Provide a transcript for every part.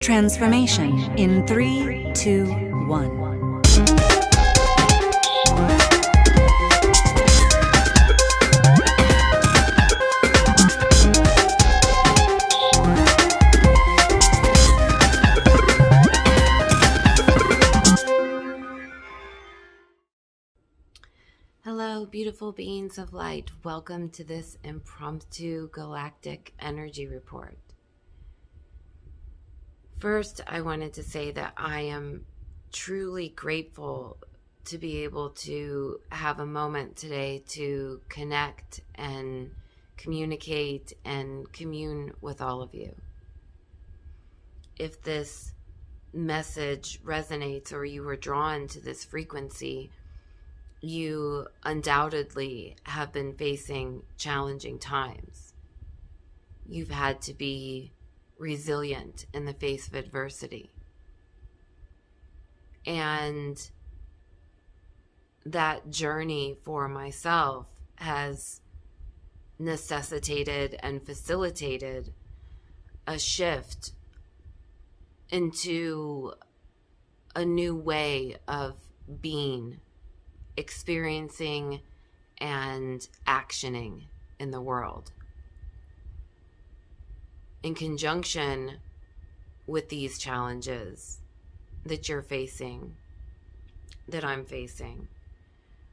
Transformation in 3, 2, 1. Hello, beautiful beings of light. Welcome to this impromptu galactic energy report. First, I wanted to say that I am truly grateful to be able to have a moment today to connect and communicate and commune with all of you. If this message resonates or you were drawn to this frequency, you undoubtedly have been facing challenging times. You've had to be resilient in the face of adversity. And that journey for myself has necessitated and facilitated a shift into a new way of being, experiencing, and actioning in the world. In conjunction with these challenges that you're facing, that I'm facing,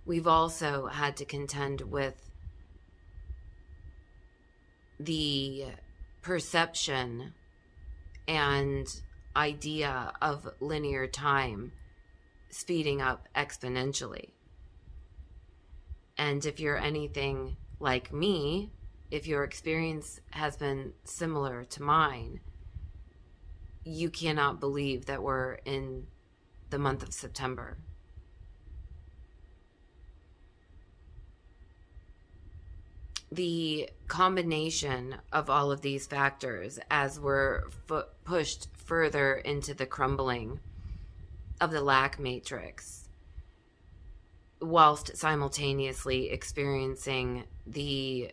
we've also had to contend with the perception and idea of linear time speeding up exponentially. And if you're anything like me, if your experience has been similar to mine, you cannot believe that we're in the month of September. The combination of all of these factors as we're pushed further into the crumbling of the lack matrix, whilst simultaneously experiencing the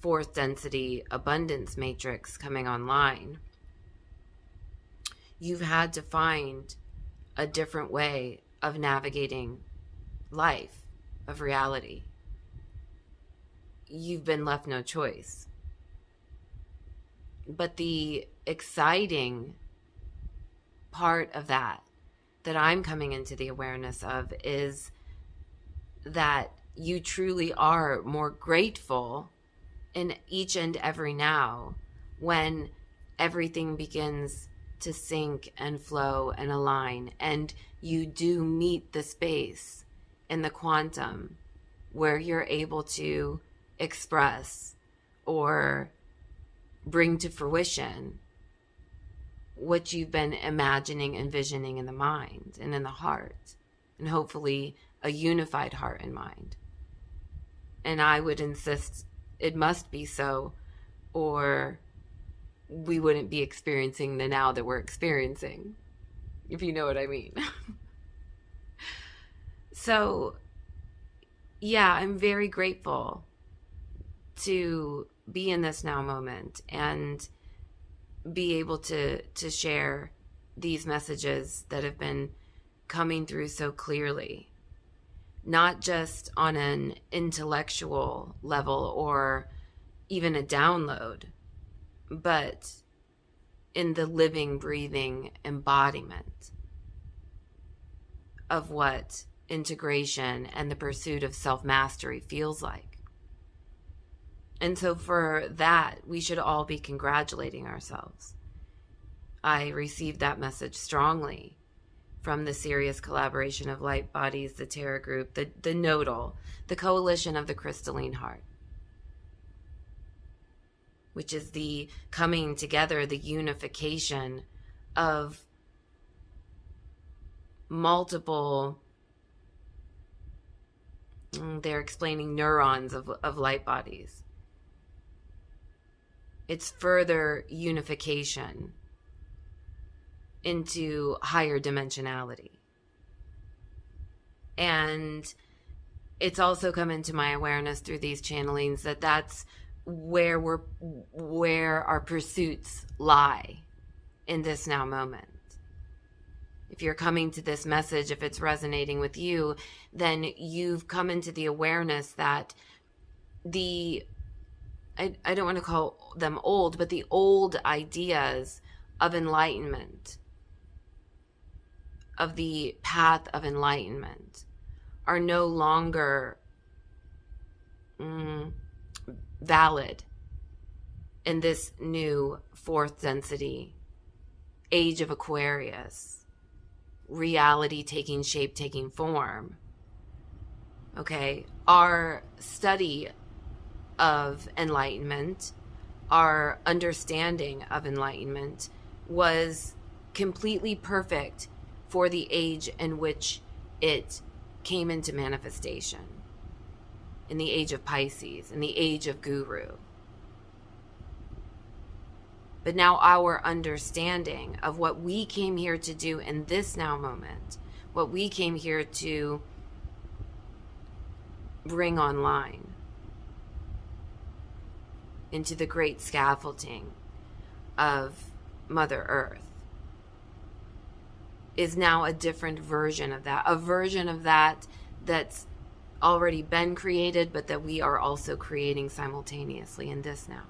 fourth density abundance matrix coming online, you've had to find a different way of navigating life, of reality. You've been left no choice. But the exciting part of that I'm coming into the awareness of is that you truly are more grateful in each and every now when everything begins to sync and flow and align, and you do meet the space in the quantum where you're able to express or bring to fruition what you've been imagining, envisioning in the mind and in the heart, and hopefully a unified heart and mind. And I would insist it must be so, or we wouldn't be experiencing the now that we're experiencing, if you know what I mean. So, yeah, I'm very grateful to be in this now moment and be able to share these messages that have been coming through so clearly, not just on an intellectual level or even a download, but in the living, breathing embodiment of what integration and the pursuit of self-mastery feels like. And so for that, we should all be congratulating ourselves. I received that message strongly from the serious collaboration of light bodies, the Terra Group, the Nodal, the Coalition of the Crystalline Heart, which is the coming together, the unification of multiple, they're explaining neurons of light bodies. It's further unification into higher dimensionality. And it's also come into my awareness through these channelings that that's where our pursuits lie in this now moment. If you're coming to this message, if it's resonating with you, then you've come into the awareness that I don't want to call them old, but the old ideas of enlightenment, of the path of enlightenment, are no longer valid in this new fourth density, age of Aquarius, reality taking shape, taking form. Okay, our study of enlightenment, our understanding of enlightenment was completely perfect for the age in which it came into manifestation, in the age of Pisces, in the age of Guru. But now our understanding of what we came here to do in this now moment, what we came here to bring online into the great scaffolding of Mother Earth, is now a different version of that, a version of that that's already been created, but that we are also creating simultaneously in this now.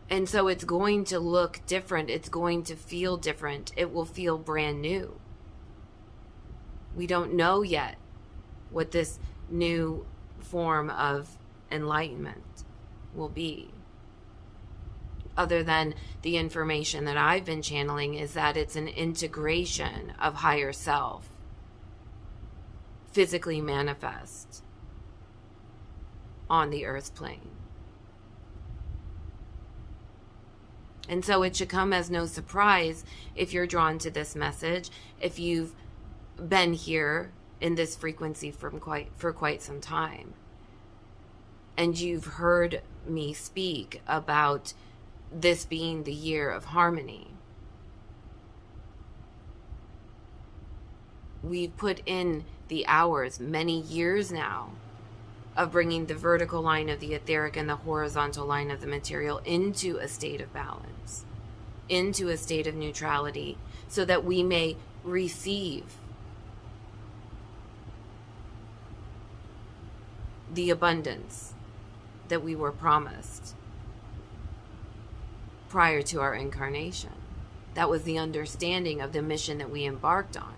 And so it's going to look different. It's going to feel different. It will feel brand new. We don't know yet what this new form of enlightenment will be. Other than the information that I've been channeling, is that it's an integration of higher self, physically manifest on the earth plane. And so it should come as no surprise if you're drawn to this message, if you've been here in this frequency for quite some time, and you've heard me speak about this being the year of harmony. We've put in the hours, many years now, of bringing the vertical line of the etheric and the horizontal line of the material into a state of balance, into a state of neutrality, so that we may receive the abundance that we were promised prior to our incarnation. That was the understanding of the mission that we embarked on.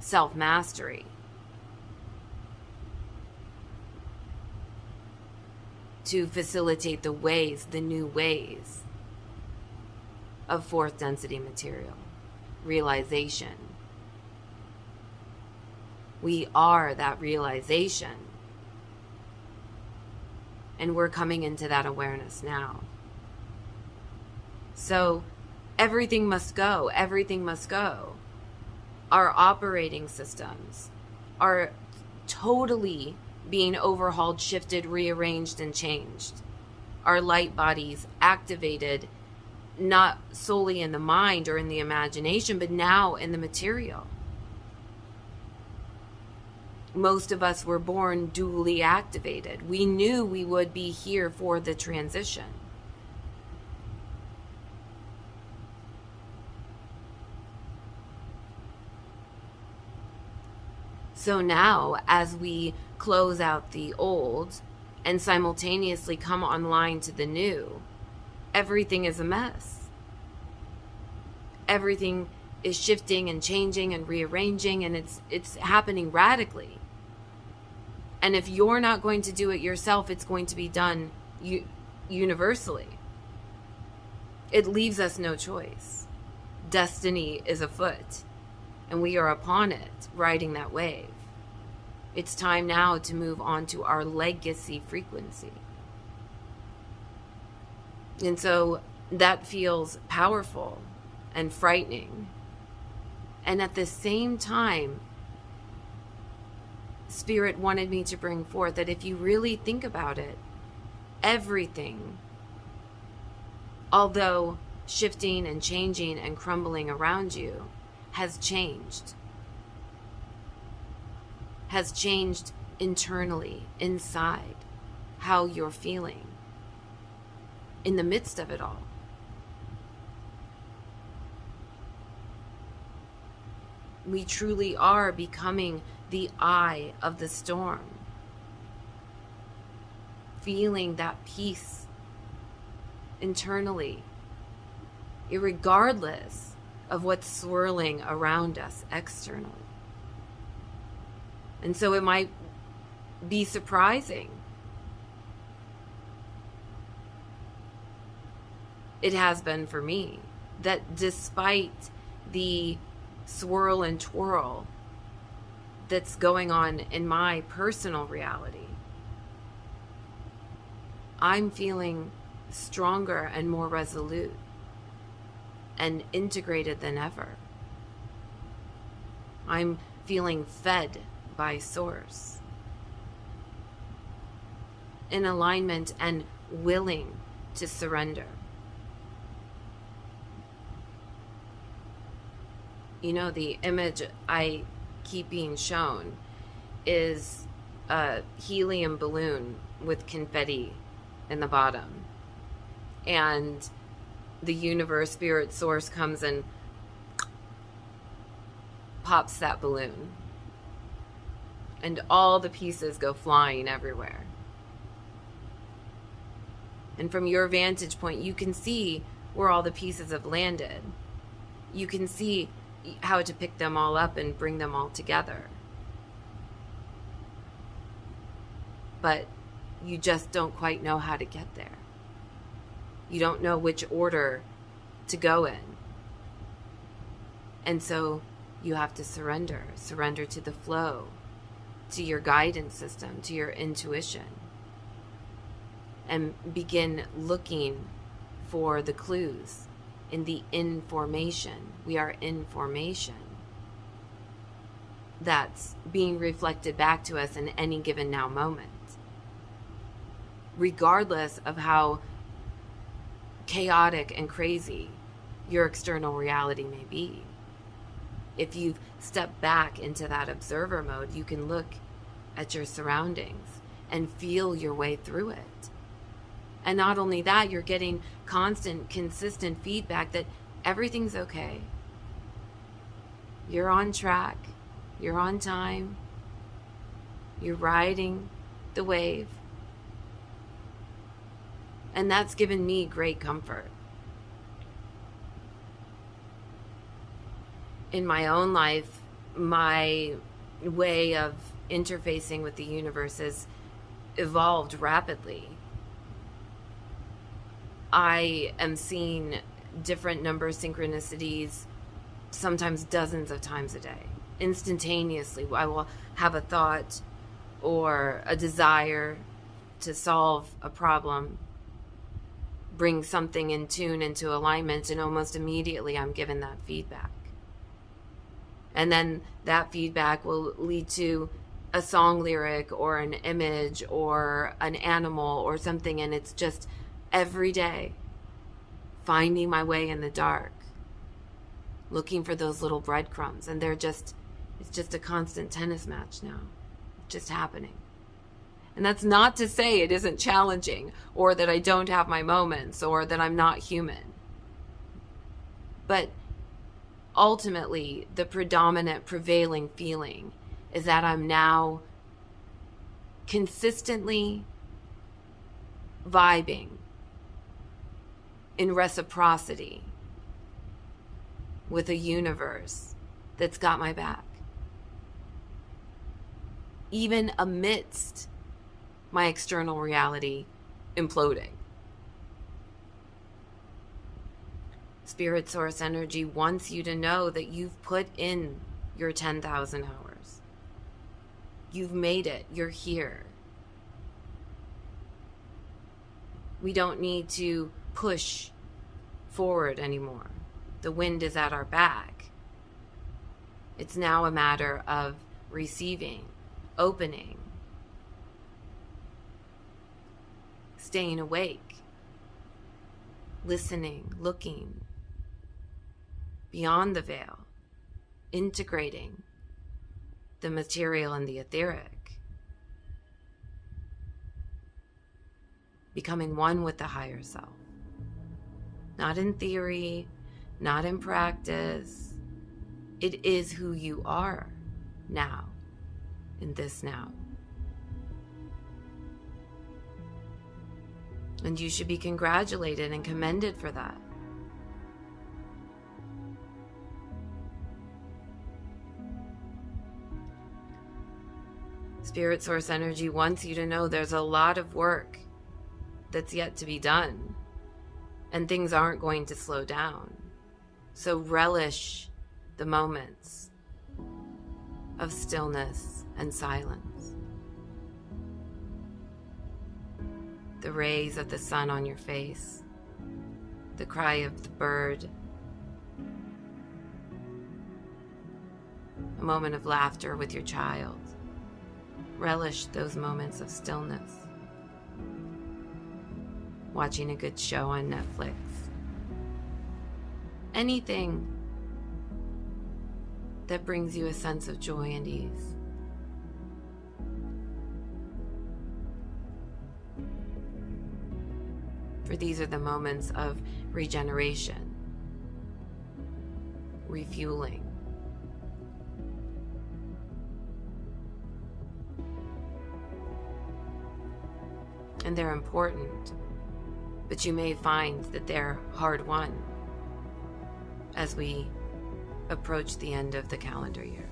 Self-mastery. To facilitate the ways, the new ways of fourth density material. Realization. We are that realization. And we're coming into that awareness now. So everything must go. Everything must go. Our operating systems are totally being overhauled, shifted, rearranged, and changed. Our light bodies activated, not solely in the mind or in the imagination, but now in the material. Most of us were born dually activated. We knew we would be here for the transition. So now, as we close out the old and simultaneously come online to the new, everything is a mess. Everything is shifting and changing and rearranging, and it's happening radically. And if you're not going to do it yourself, it's going to be done universally. It leaves us no choice. Destiny is afoot, and we are upon it, riding that wave. It's time now to move on to our legacy frequency. And so that feels powerful and frightening. And at the same time, Spirit wanted me to bring forth that if you really think about it, everything, although shifting and changing and crumbling around you, has changed. Has changed internally, inside, how you're feeling. in the midst of it all. We truly are becoming the eye of the storm, feeling that peace internally, irregardless of what's swirling around us externally. And so it might be surprising. It has been for me that despite the swirl and twirl that's going on in my personal reality, I'm feeling stronger and more resolute and integrated than ever. I'm feeling fed by Source, in alignment and willing to surrender. You know, the image I keep being shown is a helium balloon with confetti in the bottom. And the universe, spirit, source comes and pops that balloon. And all the pieces go flying everywhere. And from your vantage point, you can see where all the pieces have landed. You can see how to pick them all up and bring them all together. But you just don't quite know how to get there. You don't know which order to go in. And so you have to surrender to the flow, to your guidance system, to your intuition, and begin looking for the clues in the information. We are information that's being reflected back to us in any given now moment, regardless of how chaotic and crazy your external reality may be. If you step back into that observer mode, you can look at your surroundings and feel your way through it. And not only that, you're getting constant, consistent feedback that everything's okay. You're on track. You're on time. You're riding the wave. And that's given me great comfort. In my own life, my way of interfacing with the universe has evolved rapidly. I am seeing different number of synchronicities, sometimes dozens of times a day. Instantaneously, I will have a thought or a desire to solve a problem, bring something in tune, into alignment, and almost immediately I'm given that feedback. And then that feedback will lead to a song lyric or an image or an animal or something, and it's just every day finding my way in the dark, looking for those little breadcrumbs, and it's just a constant tennis match now, just happening. And that's not to say it isn't challenging, or that I don't have my moments, or that I'm not human. But ultimately, the predominant, prevailing feeling is that I'm now consistently vibing in reciprocity with a universe that's got my back, even amidst my external reality imploding. Spirit source energy wants you to know that you've put in your 10,000 hours. You've made it. You're here. We don't need to push forward anymore. The wind is at our back. It's now a matter of receiving, opening, staying awake, listening, looking beyond the veil, integrating the material and the etheric, becoming one with the higher self. Not in theory, not in practice. It is who you are now, in this now. And you should be congratulated and commended for that. Spirit Source Energy wants you to know there's a lot of work that's yet to be done, and things aren't going to slow down. So relish the moments of stillness and silence. The rays of the sun on your face, the cry of the bird, a moment of laughter with your child. Relish those moments of stillness. Watching a good show on Netflix. Anything that brings you a sense of joy and ease. For these are the moments of regeneration, refueling. And they're important, but you may find that they're hard-won as we approach the end of the calendar year.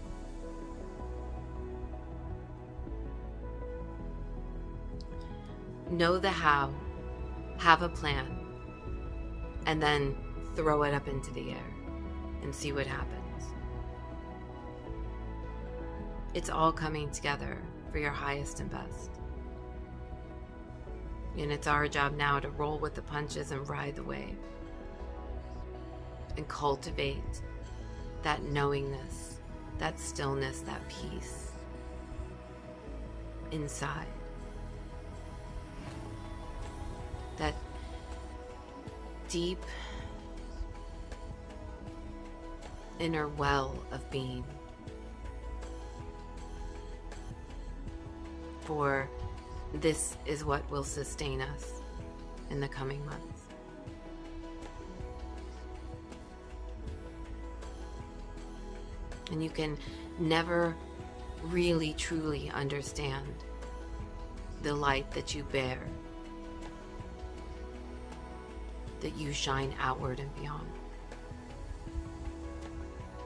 Know the how, have a plan, and then throw it up into the air and see what happens. It's all coming together for your highest and best. And it's our job now to roll with the punches and ride the wave. And cultivate that knowingness, that stillness, that peace inside. That deep inner well of being. For this is what will sustain us in the coming months. And you can never really truly understand the light that you bear, that you shine outward and beyond,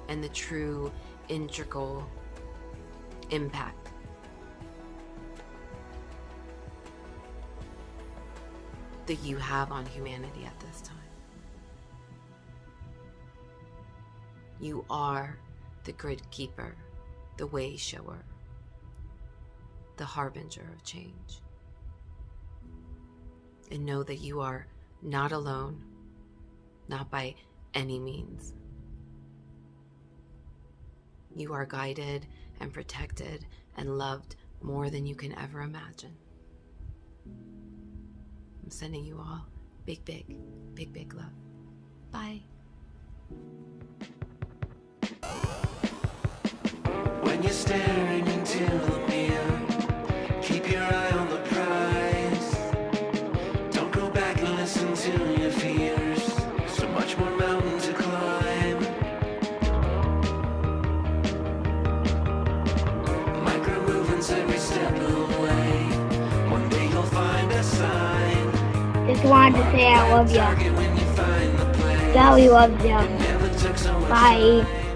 and the true integral impact that you have on humanity at this time. You are the grid keeper, the way shower, the harbinger of change. And know that you are not alone, not by any means. You are guided and protected and loved more than you can ever imagine. I'm sending you all big, big, big, big love. Bye. When you're staring into the mirror, keep your eye on the prize. Don't go back and listen to your fears. So much more mountain to climb. Micro movements every step of the way. One day you'll find a sign. Just wanted to say I love you. When you find the place. Sally loves you. It never took so much Bye. time.